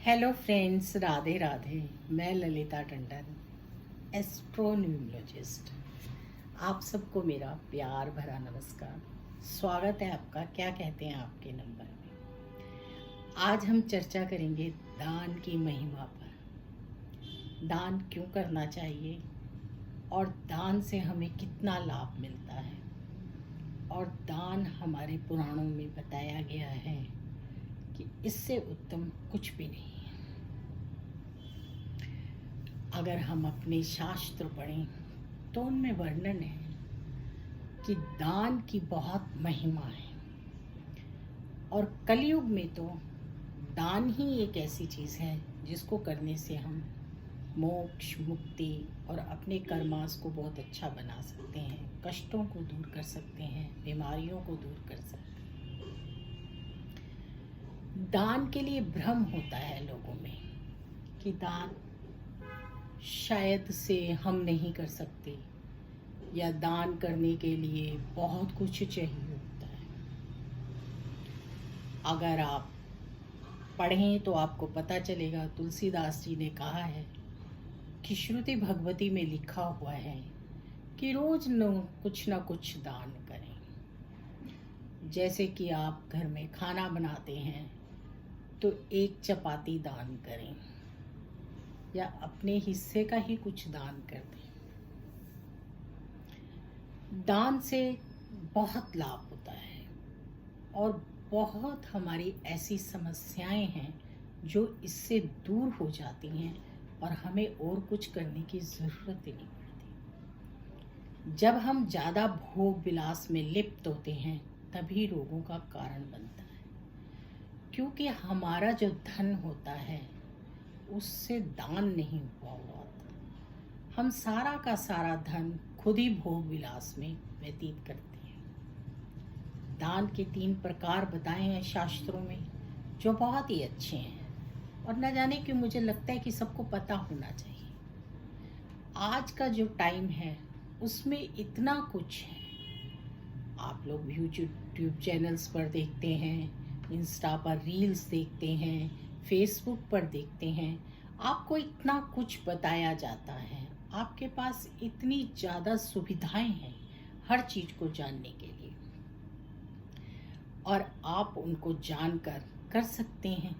Hello friends, Radhe Radhe. मैं ललिता टंडन, एस्ट्रोन्यूमोलॉजिस्ट। आप सबको मेरा प्यार भरा नमस्कार। स्वागत है आपका क्या कहते हैं आपके नंबर में। आज हम चर्चा करेंगे दान की महिमा पर। दान क्यों करना चाहिए और दान से हमें कितना लाभ मिलता है। और दान हमारे पुराणों में बताया गया है कि इससे उत्तम कुछ भी नहीं है। अगर हम अपने शास्त्र पढ़ें तो उनमें वर्णन है कि दान की बहुत महिमा है। और कलयुग में तो दान ही एक ऐसी चीज़ है जिसको करने से हम मोक्ष, मुक्ति और अपने कर्मास को बहुत अच्छा बना सकते हैं, कष्टों को दूर कर सकते हैं, बीमारियों को दूर कर सकते हैं। दान के लिए भ्रम होता है लोगों में कि दान शायद से हम नहीं कर सकते या दान करने के लिए बहुत कुछ चाहिए होता है। अगर आप पढ़ें तो आपको पता चलेगा, तुलसीदास जी ने कहा है कि श्रुति भगवती में लिखा हुआ है कि रोज कुछ न कुछ दान करें। जैसे कि आप घर में खाना बनाते हैं तो एक चपाती दान करें या अपने हिस्से का ही कुछ दान कर दें। दान से बहुत लाभ होता है और बहुत हमारी ऐसी समस्याएं हैं जो इससे दूर हो जाती हैं और हमें और कुछ करने की ज़रूरत ही नहीं पड़ती। जब हम ज़्यादा भोग विलास में लिप्त होते हैं तभी रोगों का कारण बनता है, क्योंकि हमारा जो धन होता है उससे दान नहीं हुआ होता। हम सारा का सारा धन खुद ही भोग विलास में व्यतीत करते हैं। दान के 3 प्रकार बताए हैं शास्त्रों में जो बहुत ही अच्छे हैं और न जाने क्यों मुझे लगता है कि सबको पता होना चाहिए। आज का जो टाइम है उसमें इतना कुछ है। आप लोग यूट्यूब चैनल्स पर देखते हैं, इंस्टा पर रील्स देखते हैं, फेसबुक पर देखते हैं, आपको इतना कुछ बताया जाता है। आपके पास इतनी ज़्यादा सुविधाएं हैं हर चीज़ को जानने के लिए और आप उनको जानकर कर सकते हैं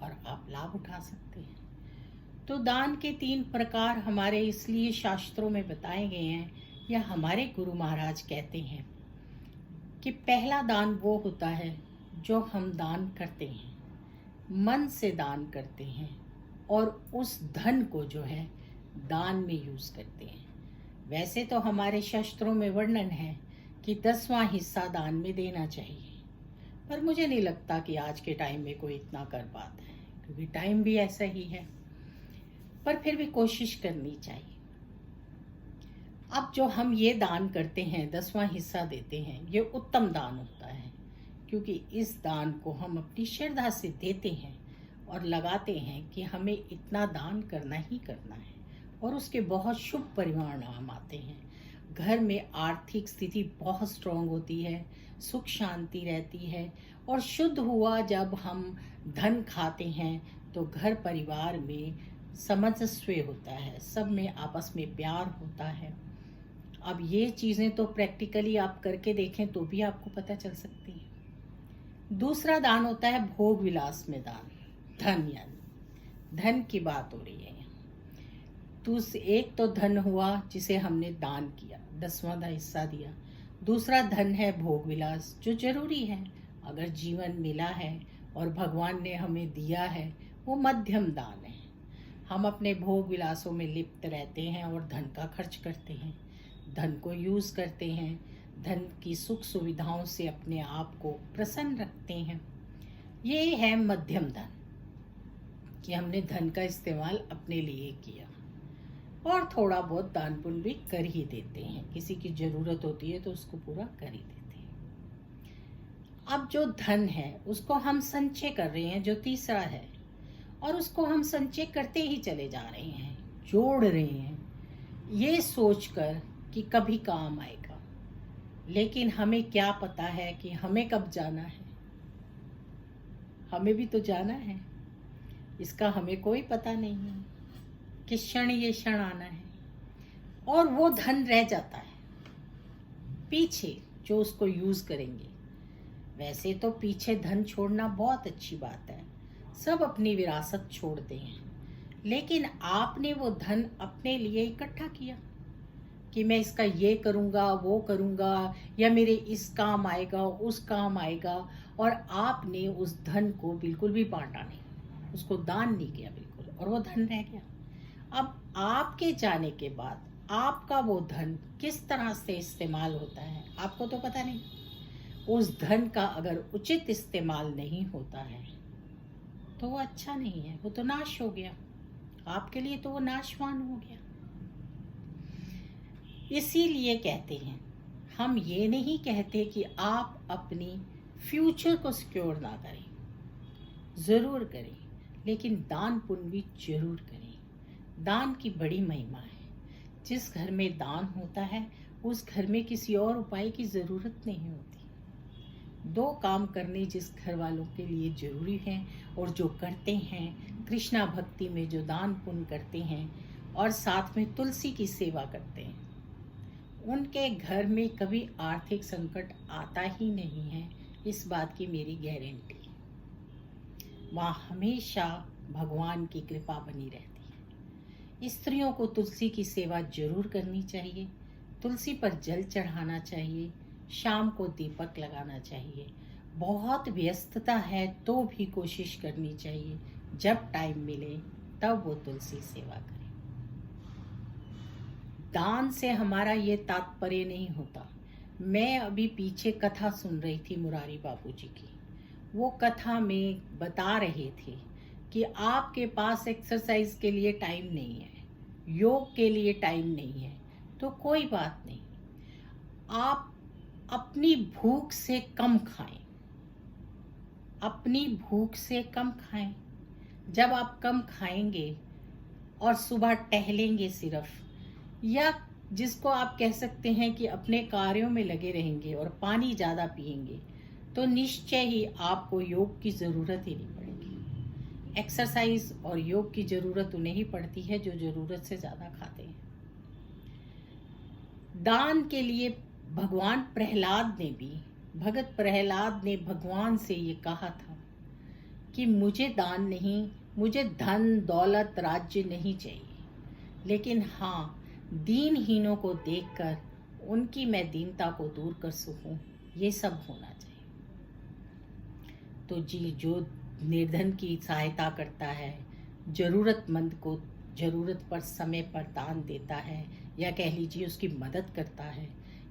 और आप लाभ उठा सकते हैं। तो दान के 3 प्रकार हमारे इसलिए शास्त्रों में बताए गए हैं या हमारे गुरु महाराज कहते हैं कि पहला दान वो होता है जो हम दान करते हैं, मन से दान करते हैं और उस धन को जो है दान में यूज़ करते हैं। वैसे तो हमारे शास्त्रों में वर्णन है कि 10वां हिस्सा दान में देना चाहिए, पर मुझे नहीं लगता कि आज के टाइम में कोई इतना कर पाता है, क्योंकि टाइम भी ऐसा ही है। पर फिर भी कोशिश करनी चाहिए। अब जो हम ये दान करते हैं, 10वां हिस्सा देते हैं, ये उत्तम दान होता है, क्योंकि इस दान को हम अपनी श्रद्धा से देते हैं और लगाते हैं कि हमें इतना दान करना ही करना है और उसके बहुत शुभ परिणाम आते हैं। घर में आर्थिक स्थिति बहुत स्ट्रांग होती है, सुख शांति रहती है और शुद्ध हुआ जब हम धन खाते हैं तो घर परिवार में सामंजस्य होता है, सब में आपस में प्यार होता है। अब ये चीज़ें तो प्रैक्टिकली आप करके देखें तो भी आपको पता चल सकती है। दूसरा दान होता है भोग विलास में दान, धन, यानी धन की बात हो रही है। तो एक तो धन हुआ जिसे हमने दान किया, 10वां हिस्सा दिया। दूसरा धन है भोग विलास, जो जरूरी है। अगर जीवन मिला है और भगवान ने हमें दिया है, वो मध्यम दान है। हम अपने भोग विलासों में लिप्त रहते हैं और धन का खर्च करते हैं, धन को यूज़ करते हैं, धन की सुख सुविधाओं से अपने आप को प्रसन्न रखते हैं। ये है मध्यम धन, कि हमने धन का इस्तेमाल अपने लिए किया और थोड़ा बहुत दान पुण्य भी कर ही देते हैं, किसी की ज़रूरत होती है तो उसको पूरा कर ही देते हैं। अब जो धन है उसको हम संचय कर रहे हैं, जो तीसरा है, और उसको हम संचय करते ही चले जा रहे हैं, जोड़ रहे हैं, ये सोचकर कि कभी काम आएगा। लेकिन हमें क्या पता है कि हमें कब जाना है। हमें भी तो जाना है। इसका हमें कोई पता नहीं है किस क्षण ये क्षण आना है, और वो धन रह जाता है पीछे जो उसको यूज करेंगे। वैसे तो पीछे धन छोड़ना बहुत अच्छी बात है, सब अपनी विरासत छोड़ते हैं, लेकिन आपने वो धन अपने लिए इकट्ठा किया कि मैं इसका ये करूँगा वो करूँगा, या मेरे इस काम आएगा उस काम आएगा, और आपने उस धन को बिल्कुल भी बांटा नहीं, उसको दान नहीं किया बिल्कुल, और वो धन रह गया। अब आपके जाने के बाद आपका वो धन किस तरह से इस्तेमाल होता है आपको तो पता नहीं। उस धन का अगर उचित इस्तेमाल नहीं होता है तो वो अच्छा नहीं है, वो तो नाश हो गया, आपके लिए तो वो नाशवान हो गया। इसीलिए कहते हैं, हम ये नहीं कहते कि आप अपनी फ्यूचर को सिक्योर ना करें, ज़रूर करें, लेकिन दान पुण्य भी जरूर करें। दान की बड़ी महिमा है। जिस घर में दान होता है उस घर में किसी और उपाय की ज़रूरत नहीं होती। दो काम करने जिस घर वालों के लिए जरूरी हैं और जो करते हैं, कृष्णा भक्ति में जो दान पुण्य करते हैं और साथ में तुलसी की सेवा करते हैं, उनके घर में कभी आर्थिक संकट आता ही नहीं है, इस बात की मेरी गारंटी। वहाँ हमेशा भगवान की कृपा बनी रहती है। स्त्रियों को तुलसी की सेवा जरूर करनी चाहिए, तुलसी पर जल चढ़ाना चाहिए, शाम को दीपक लगाना चाहिए। बहुत व्यस्तता है तो भी कोशिश करनी चाहिए, जब टाइम मिले तब वो तुलसी सेवा करें। दान से हमारा ये तात्पर्य नहीं होता। मैं अभी पीछे कथा सुन रही थी मुरारी बापू जी की, वो कथा में बता रहे थे कि आपके पास एक्सरसाइज के लिए टाइम नहीं है, योग के लिए टाइम नहीं है, तो कोई बात नहीं, आप अपनी भूख से कम खाएं, अपनी भूख से कम खाएं। जब आप कम खाएंगे और सुबह टहलेंगे सिर्फ, या जिसको आप कह सकते हैं कि अपने कार्यों में लगे रहेंगे और पानी ज़्यादा पिएंगे, तो निश्चय ही आपको योग की ज़रूरत ही नहीं पड़ेगी। एक्सरसाइज और योग की ज़रूरत उन्हें ही पड़ती है जो ज़रूरत से ज़्यादा खाते हैं। दान के लिए भगत प्रहलाद ने भगवान से ये कहा था कि मुझे दान नहीं, मुझे धन दौलत राज्य नहीं चाहिए, लेकिन हाँ, दीनहीनों को देखकर उनकी मैं दीनता को दूर कर सकूं, ये सब होना चाहिए। तो जी, जो निर्धन की सहायता करता है, जरूरतमंद को जरूरत पर समय पर दान देता है, या कह लीजिए उसकी मदद करता है,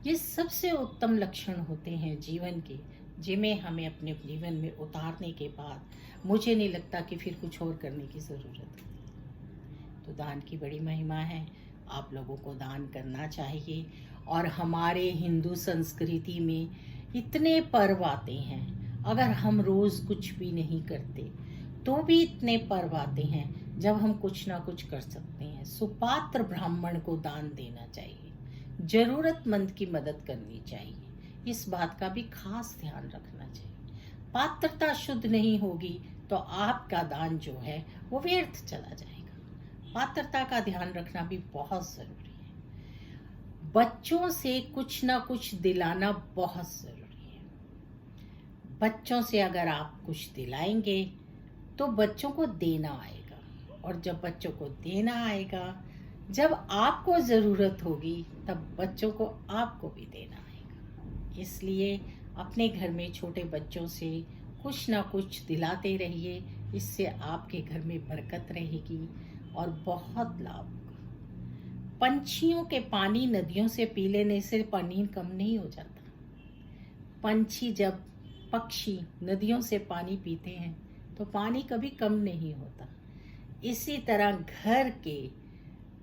ये सबसे उत्तम लक्षण होते हैं जीवन के, जिन्हें हमें अपने जीवन में उतारने के बाद मुझे नहीं लगता कि फिर कुछ और करने की ज़रूरत है। तो दान की बड़ी महिमा है, आप लोगों को दान करना चाहिए। और हमारे हिंदू संस्कृति में इतने पर्व आते हैं, अगर हम रोज़ कुछ भी नहीं करते तो भी इतने पर्व आते हैं जब हम कुछ ना कुछ कर सकते हैं। सुपात्र ब्राह्मण को दान देना चाहिए, जरूरतमंद की मदद करनी चाहिए, इस बात का भी खास ध्यान रखना चाहिए। पात्रता शुद्ध नहीं होगी तो आपका दान जो है वो व्यर्थ चला जाएगा। पात्रता का ध्यान रखना भी बहुत जरूरी है। बच्चों से कुछ ना कुछ दिलाना बहुत जरूरी है। बच्चों से अगर आप कुछ दिलाएंगे तो बच्चों को देना आएगा, और जब बच्चों को देना आएगा, जब आपको ज़रूरत होगी तब बच्चों को आपको भी देना आएगा। इसलिए अपने घर में छोटे बच्चों से कुछ ना कुछ दिलाते रहिए, इससे आपके घर में बरकत रहेगी और बहुत लाभ होगा। पंछियों के पानी नदियों से पी लेने से पानी कम नहीं हो जाता। पक्षी नदियों से पानी पीते हैं तो पानी कभी कम नहीं होता। इसी तरह घर के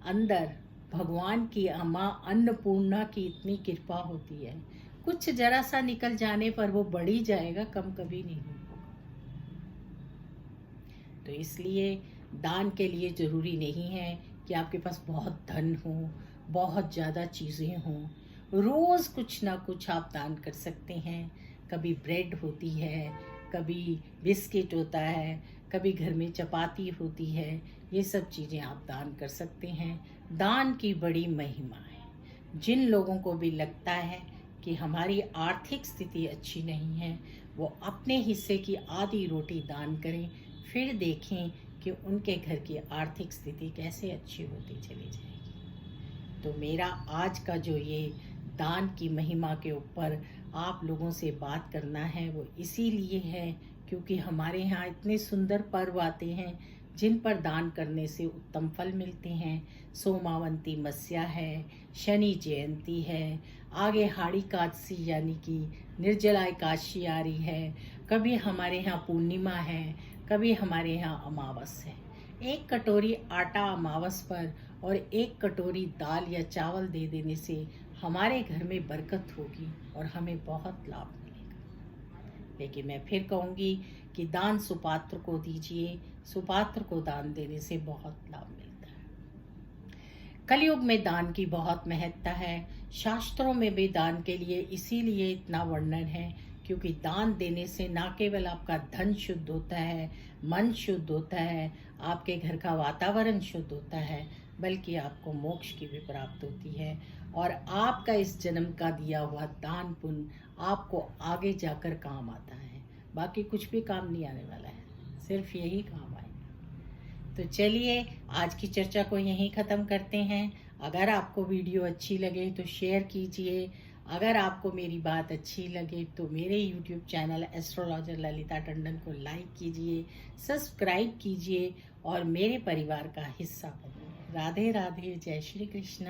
अंदर भगवान की माँ अन्नपूर्णा की इतनी कृपा होती है, कुछ जरा सा निकल जाने पर वो बढ़ ही जाएगा, कम कभी नहीं होगा। तो इसलिए दान के लिए ज़रूरी नहीं है कि आपके पास बहुत धन हो, बहुत ज़्यादा चीज़ें हों। रोज़ कुछ ना कुछ आप दान कर सकते हैं। कभी ब्रेड होती है, कभी बिस्किट होता है, कभी घर में चपाती होती है, ये सब चीज़ें आप दान कर सकते हैं। दान की बड़ी महिमा है। जिन लोगों को भी लगता है कि हमारी आर्थिक स्थिति अच्छी नहीं है, वो अपने हिस्से की आधी रोटी दान करें, फिर देखें कि उनके घर की आर्थिक स्थिति कैसे अच्छी होती चली जाएगी। तो मेरा आज का जो ये दान की महिमा के ऊपर आप लोगों से बात करना है, वो इसीलिए है क्योंकि हमारे यहाँ इतने सुंदर पर्व आते हैं जिन पर दान करने से उत्तम फल मिलते हैं। सोमावंती मस्या है, शनि जयंती है, आगे हाड़ी एकादशी यानी कि निर्जला एकादशी आ रही है, कभी हमारे यहाँ पूर्णिमा है, कभी हमारे यहाँ अमावस है। एक कटोरी आटा अमावस पर और एक कटोरी दाल या चावल दे देने से हमारे घर में बरकत होगी और हमें बहुत लाभ मिलेगा। लेकिन मैं फिर कहूँगी कि दान सुपात्र को दीजिए, सुपात्र को दान देने से बहुत लाभ मिलता है। कलयुग में दान की बहुत महत्ता है। शास्त्रों में भी दान के लिए इसीलिए इतना वर्णन है क्योंकि दान देने से न केवल आपका धन शुद्ध होता है, मन शुद्ध होता है, आपके घर का वातावरण शुद्ध होता है, बल्कि आपको मोक्ष की भी प्राप्त होती है और आपका इस जन्म का दिया हुआ दान पुण्य आपको आगे जाकर काम आता है। बाकी कुछ भी काम नहीं आने वाला है, सिर्फ यही काम आएगा। तो चलिए आज की चर्चा को यहीं ख़त्म करते हैं। अगर आपको वीडियो अच्छी लगे तो शेयर कीजिए। अगर आपको मेरी बात अच्छी लगे तो मेरे YouTube channel astrologer Lalita Tandon को लाइक कीजिए, सब्सक्राइब कीजिए और मेरे परिवार का हिस्सा बनिए। राधे राधे, जय श्री कृष्ण।